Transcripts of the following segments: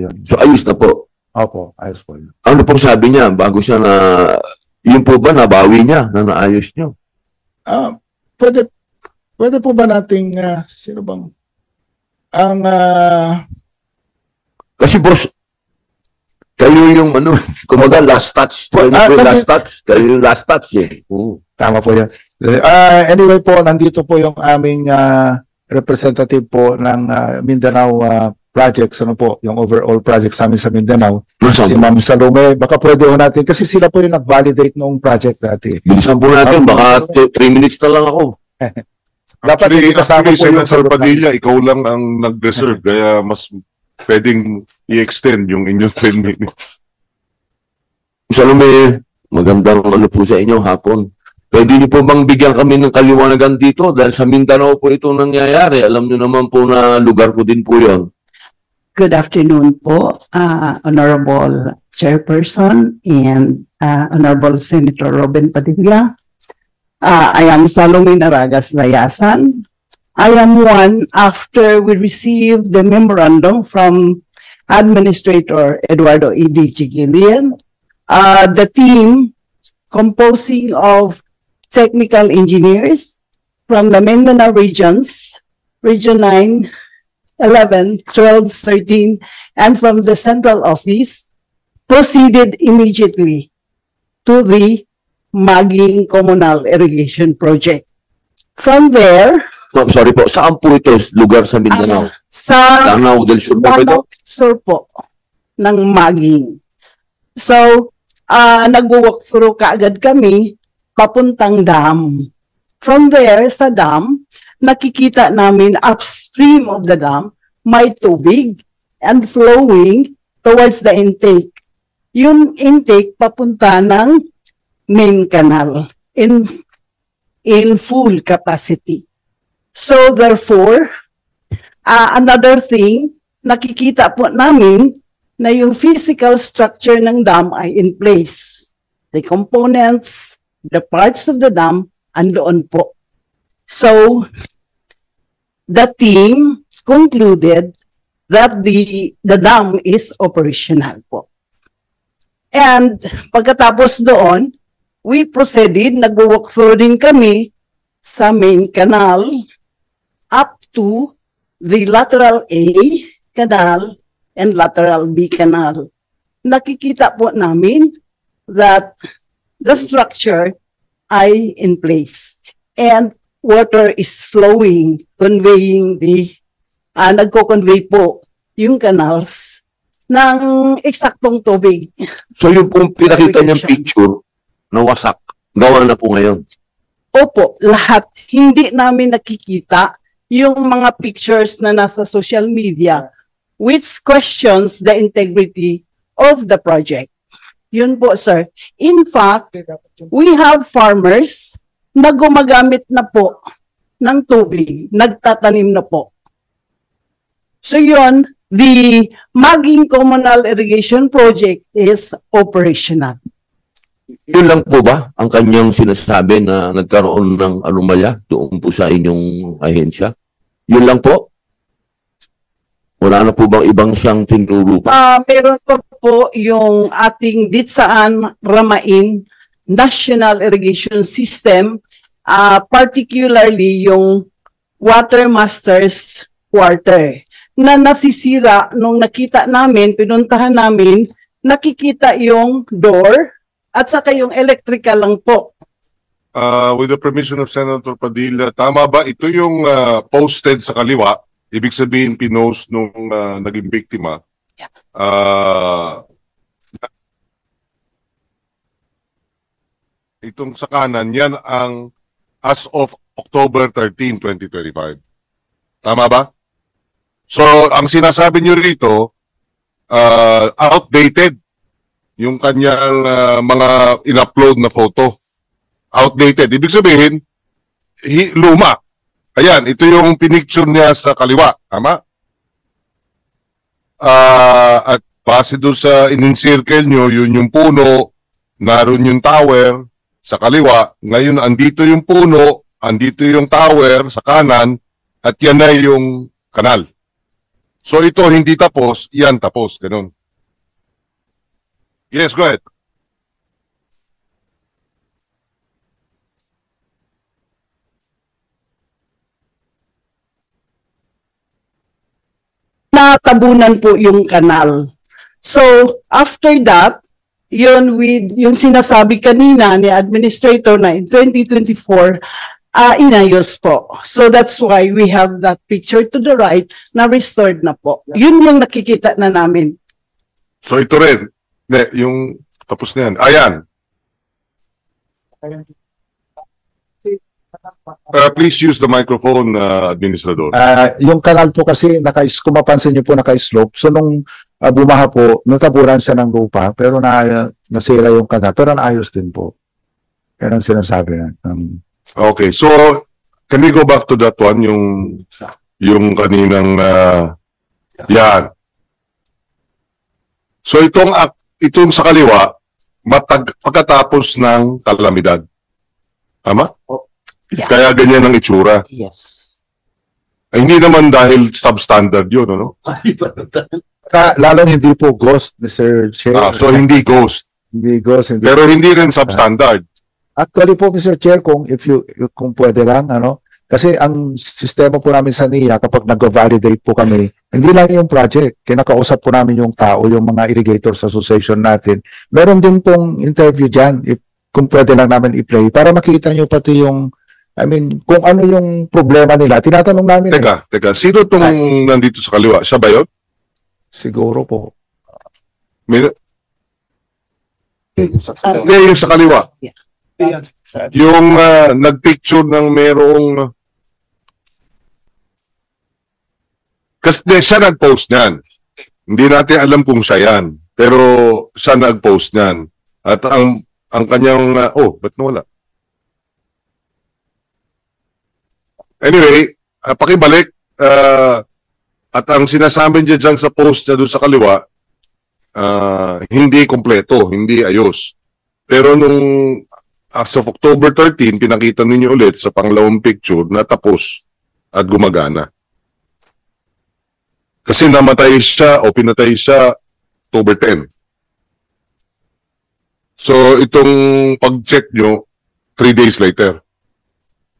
yun. So ayos na po. Opo, ayos po yun. Ano pong sabi niya bago siya na, yun po ba nabawi niya na naayos niyo? Pwede po ba nating, sino bang, ang, Kasi boss, kayo yung ano, kumaga last touch. Kayo yung last touch eh. Tama po yan. Anyway po, nandito po yung aming representative po ng Mindanao projects, ano po, yung overall projects namin sa Mindanao. Si Ma'am Salome, baka pwede po natin, kasi sila po yung nag-validate noong project dati. Bilisan po natin, baka 3 minutes na lang ako. Dapat Actually, Senator Padilla, ikaw lang ang nag-reserve, kaya mas pwedeng i-extend yung inyong 10 minutes. Salome, magandang ano po sa inyo hapon. Pwede niyo po bang bigyan kami ng kaliwanagan dito? Dahil sa Mindanao po ito nangyayari. Alam niyo naman po na lugar ko din po yan. Good afternoon po, Honorable Chairperson and Honorable Senator Robin Padilla. I am Salome Naragas Layasan. I am one after we received the memorandum from Administrator Eduardo E.D. Chigilian. The team composing of technical engineers from the Mindanao regions, Region 9, 11, 12, 13, and from the central office, proceeded immediately to the Maging Communal Irrigation Project. From there, Ma'am, sorry po, saan po ito lugar sa Mindanao? sa Lanao del Sur po ba ito? Lanao Sur po ng Maging. So, nag-walk through kaagad kami papuntang dam. From there, sa dam, nakikita namin upstream of the dam, may tubig and flowing towards the intake. Yung intake papunta ng main canal in full capacity. So therefore, another thing, nakikita po namin na yung physical structure ng dam ay in place. The components, the parts of the dam, andoon po. So, the team concluded that the dam is operational po. And pagkatapos doon, we proceeded, nag-walk through din kami sa main canal up to the lateral A canal and lateral B canal. Nakikita po namin that the structure ay in place and water is flowing, conveying the, nagko-convey po yung canals ng eksaktong tubig. So yung pong pinakita niyang picture na wasak, gawa na po ngayon. Opo, lahat. Hindi namin nakikita yung mga pictures na nasa social media which questions the integrity of the project. Yun po, sir. In fact, we have farmers na gumagamit na po ng tubig, nagtatanim na po. So yun, the Maging Communal Irrigation Project is operational. Yun lang po ba ang kanyang sinasabi na nagkaroon ng anomalya doon po sa inyong ahensya? Yun lang po? Wala na po bang ibang siyang tinuro pa? Meron pa po yung ating Ditsaan Ramain National Irrigation System, particularly yung Water Masters Quarter, na nasisira nung nakita namin, pinuntahan namin, nakikita yung door at saka yung electrical lang po. With the permission of Senator Padilla, tama ba ito yung posted sa kaliwa? Ibig sabihin, pinost nung naging biktima. Itong sa kanan, yan ang as of October 13, 2025. Tama ba? So, ang sinasabi nyo rito, outdated yung kanyang mga in-upload na photo. Outdated. Ibig sabihin, luma. Ayan, ito yung pinicture niya sa kaliwa. Tama? At base doon sa in-encircle nyo, yun yung puno, naroon yung tower sa kaliwa. Ngayon, andito yung puno, andito yung tower sa kanan, at yan na yung kanal. So ito hindi tapos, yan tapos. Ganun. Yes, go ahead. Natabunan po yung kanal. So, after that, yung sinasabi kanina ni Administrator na in 2024, inayos po. So, that's why we have that picture to the right na restored na po. Yun yung nakikita na namin. So ito rin, yung tapos na yan. Ayan. Please use the microphone, Administrador. Yung kanal po kasi, kung mapansin niyo po, naka-slope. So, nung bumaha po, nataburan siya ng lupa, pero nasira yung kanal. Pero naayos din po. Yan ang sinasabi na. Okay, so can we go back to that one, yung kaninang, yan. So itong sa kaliwa, pagkatapos ng kalamidad. Tama? Yeah. Kaya ganyan ang itsura. Yes. Ay, hindi naman dahil substandard yun, ano? Lalong hindi po ghost, Mr. Chair. So hindi ghost. Hindi ghost. Hindi. Pero hindi rin substandard. Actually po, Mr. Chair, kung pwede lang, kasi ang sistema po namin sa NIA, kapag nag-validate po kami, hindi lang yung project, kinakausap po namin yung tao, yung mga irrigators association natin. Meron din pong interview dyan, kung pwede lang namin i-play, para makita nyo pati yung, kung ano yung problema nila. Tinatanong namin. Teka, sino tong nandito sa kaliwa? Siya ba yun? Siguro po. Hindi, yung sa kaliwa. Yeah. Yung nagpicture ng merong... Kasi siya nag-post niyan. Hindi natin alam kung siya yan. Pero siya nag-post niyan. At ang kanyang... ba't nawala? Anyway, pakibalik. At ang sinasabi niya dyan sa post niya doon sa kaliwa, hindi kompleto, hindi ayos. Pero nung as of October 13, pinakita ninyo ulit sa pangalawang picture na tapos at gumagana. Kasi namatay siya o pinatay siya October 10. So itong pag-check nyo, 3 days later.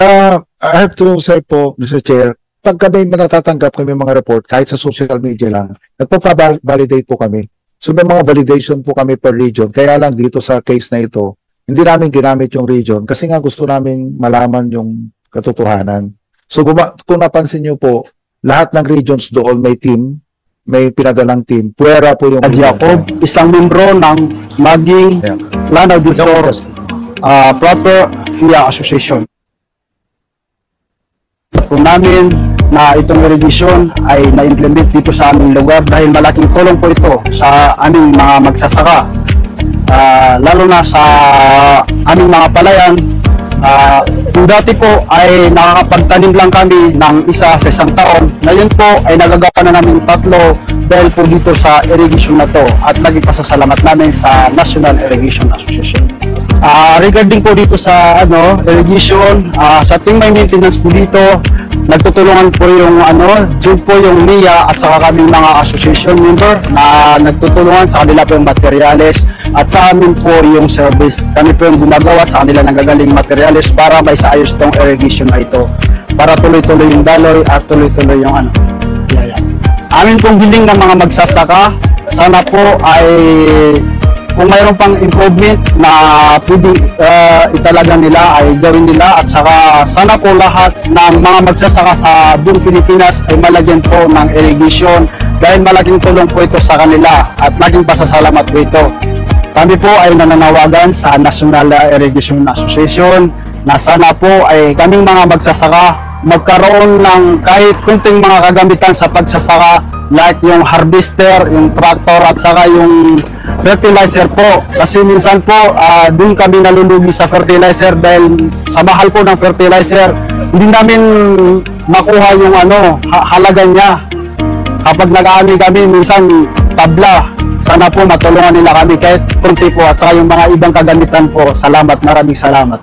I have to say po, Mr. Chair, pag kami natatanggap kami mga report, kahit sa social media lang, nagpa-validate po kami. So may mga validation po kami per region. Kaya lang dito sa case na ito, hindi namin ginamit yung region kasi nga gusto namin malaman yung katotohanan. So kung napansin nyo po, lahat ng regions doon may team, may pinadalang team. Puwera po yung... Jacob, isang membro ng Maging Lanao del Sur Proper FIA Association. Kung namin na itong irrigation ay na-implement dito sa aming lugar dahil malaking tulong po ito sa aming mga magsasaka. Lalo na sa aming mga palayan. Kung dati po ay nakakapagtanim lang kami ng isa sa isang taon, ngayon po ay nagagawa na namin 3 dahil po dito sa irrigation na to at naging pasasalamat namin sa National Irrigation Association. Regarding po dito sa irrigation, sa ating may maintenance po dito, nagtutulungan po yung Jude po yung NIA at saka kami mga association member na nagtutulungan sa kanila po yung materials at sa amin po yung service. Kami po yung gumagawa sa kanila ng gagaling materials para may saayos tong irrigation na ito. Para tuloy-tuloy yung daloy at tuloy-tuloy yung Amin pong hiling ng mga magsasaka, sana po ay kung mayroon pang improvement na pwedeng italaga nila ay gawin nila at saka sana po lahat ng mga magsasaka sa buong Pilipinas ay malagyan po ng irrigation dahil malaking tulong po ito sa kanila at naging pasasalamat po ito. Kami po ay nananawagan sa National Irrigation Association na sana po ay kaming mga magsasaka magkaroon ng kahit kunting mga kagamitan sa pagsasaka like yung harvester, yung tractor at saka yung fertilizer po. Kasi minsan po doon kami nalulugi sa fertilizer dahil sa mahal po ng fertilizer hindi namin makuha yung halaga niya. Kapag nag-aani kami minsan tabla. Sana po matulungan nila kami kahit kunti po at saka yung mga ibang kagamitan po. Salamat, maraming salamat.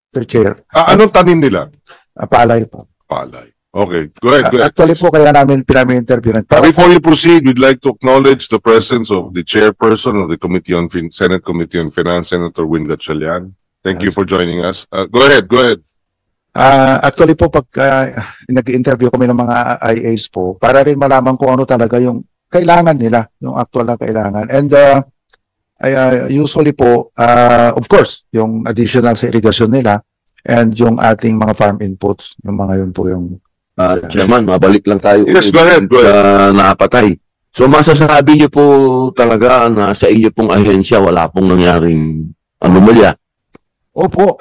Mr. Chair. Anong tanim nila? Palay po. palay. Okay, go ahead, go ahead. Actually po, kaya namin pinami-interview. Before you proceed, we'd like to acknowledge the presence of the chairperson of the Senate Committee on Finance, Senator Win Gatchalian. Thank you for joining us. Go ahead, go ahead. Actually po, pag nag-interview kami ng mga IAs po, para rin malaman kung ano talaga yung kailangan nila, yung actual na kailangan. And usually po, of course, yung additional sa irrigation nila and yung ating mga farm inputs, yung mga yun po yung Chairman, mabalik lang tayo. Yes, go ahead, go ahead. Sa napatay. So masasabi niyo po talaga na sa inyo pong ahensya wala pong nangyaring anomalya. Opo,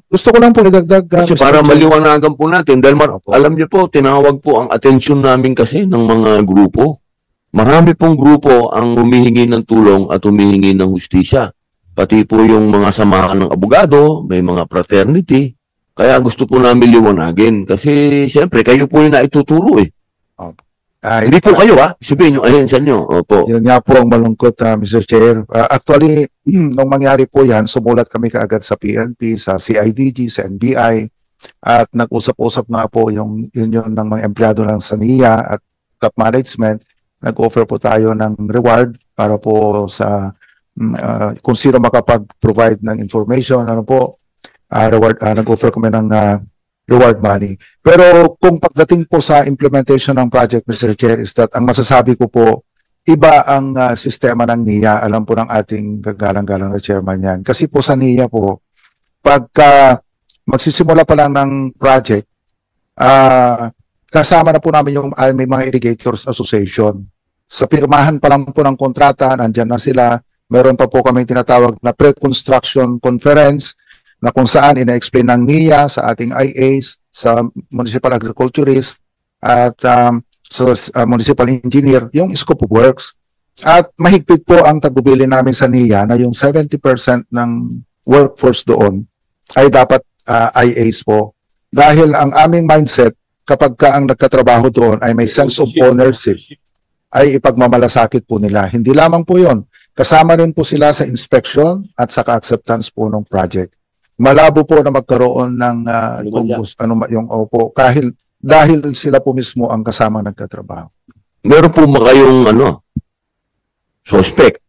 gusto ko lang po idagdag. Kasi para maliwanagan po natin, dahil alam niyo po, tinawag po ang atensyon namin kasi ng mga grupo. Marami pong grupo ang humihingi ng tulong at humihingi ng hustisya. Pati po yung mga samahan ng abogado, may mga fraternity. Kaya gusto po namin liwanagin. Kasi siyempre, kayo po yung naituturo eh. Hindi po kayo sabihin yung ahensya nyo. Opo. Yun nga po ang malungkot, Mr. Chair. Actually, nung mangyari po yan, sumulat kami kaagad sa PNP, sa CIDG, sa NBI, at nag-usap-usap nga po yung union ng mga empleyado ng SANIA at top management. Nag-offer po tayo ng reward para po sa kung sino makapag-provide ng information, ano po, reward, nag-offer kami ng reward money. Pero kung pagdating po sa implementation ng project, Mr. Chair, is that ang masasabi ko po, iba ang sistema ng NIA. Alam po ng ating gagalang-galang na chairman yan. Kasi po sa NIA po, pagka magsisimula pa lang ng project, kasama na po namin yung may mga irrigators association. Sa pirmahan pa lang po ng kontrata, nandyan na sila. Meron pa po kami tinatawag na pre-construction conference, na kung saan ina-explain ng NIA sa ating IAs, sa municipal agriculturist, at sa municipal engineer, yung scope of works. At mahigpit po ang tagubili namin sa NIA na yung 70% ng workforce doon ay dapat IAs po. Dahil ang aming mindset, kapag ka ang nagkatrabaho doon ay may sense of ownership, ay ipagmamalasakit po nila. Hindi lamang po yon, kasama rin po sila sa inspection at sa acceptance po ng project. Malabo po na magkaroon ng dahil sila po mismo ang kasama nagtatrabaho. Meron po ba kayong suspect?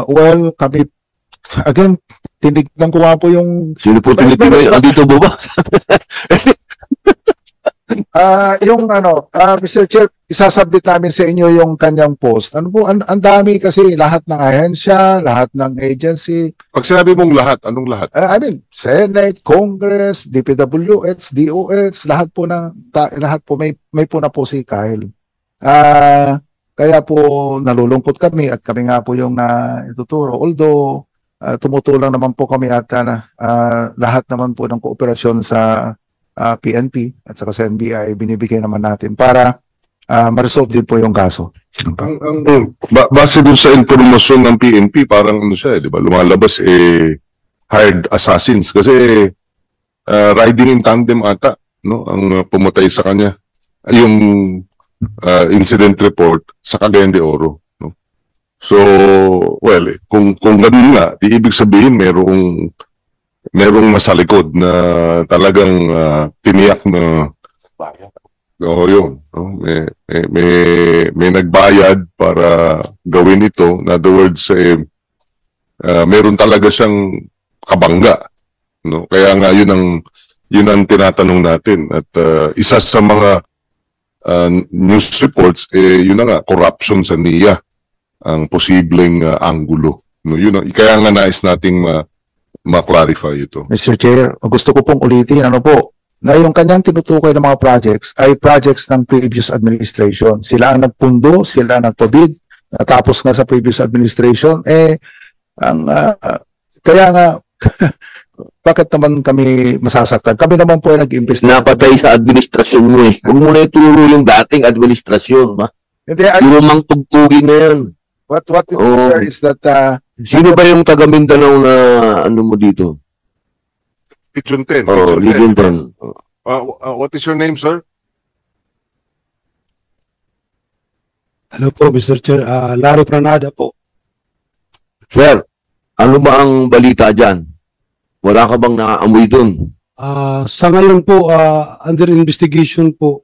Well, kami again, tinignan ko nga po yung Sino po tinitingnan? Andito ba ba? Mr. Chair, isasubmit namin sa inyo yung kanyang post. Ano po, ang dami kasi lahat ng ahensya, lahat ng agency. Pag sinabi mong lahat, anong lahat? I mean, Senate, Congress, DPWH, DOH, lahat po may po na po si Kyle. Kaya po nalulungkot kami at kami nga po yung ituturo. Although, tumutulong naman po kami at lahat naman po ng kooperasyon sa PNP at saka sa NBI binibigay naman natin para ma-resolve din po yung kaso. Base dun sa informasyon ng PNP, parang siya, di ba? Lumalabas hired assassins kasi riding in tandem ata, no? Ang pumatay sa kanya. Yung incident report sa Cagayan de Oro, no? So, well, kung ganun nga, di ibig sabihin merong masalikod na talagang tiniyak na yun, no? May nagbayad para gawin ito. In other words, meron talaga siyang kabangga, no? Kaya nga yun ang tinatanong natin at isa sa mga news reports yun na nga, corruption sa NIA ang posibleng anggulo, no? Yun kaya nga nais nating ma-clarify ito. Mr. Chair, gusto ko pong ulitin, na yung kanyang tinutukoy ng mga projects ay projects ng previous administration. Sila ang nagpundo, sila ang nagpabid, natapos nga sa previous administration, kaya nga, bakit naman kami masasaktan? Kami naman po ay nag-imbestiga. Napatay sa administrasyon mo eh. Huwag mo na ituro yung dating administrasyon, ba? Hindi, yung mang tugtugin na yan. What we sir, is that sino ba yung taga Mindanao na mo dito? Region 10. Region 10. What is your name, sir? Hello po, Mr. Chair. Larry Pranada po. Sir, ano ba ang balita dyan? Wala ka bang naaamoy dun? Sa ngayon po, under investigation po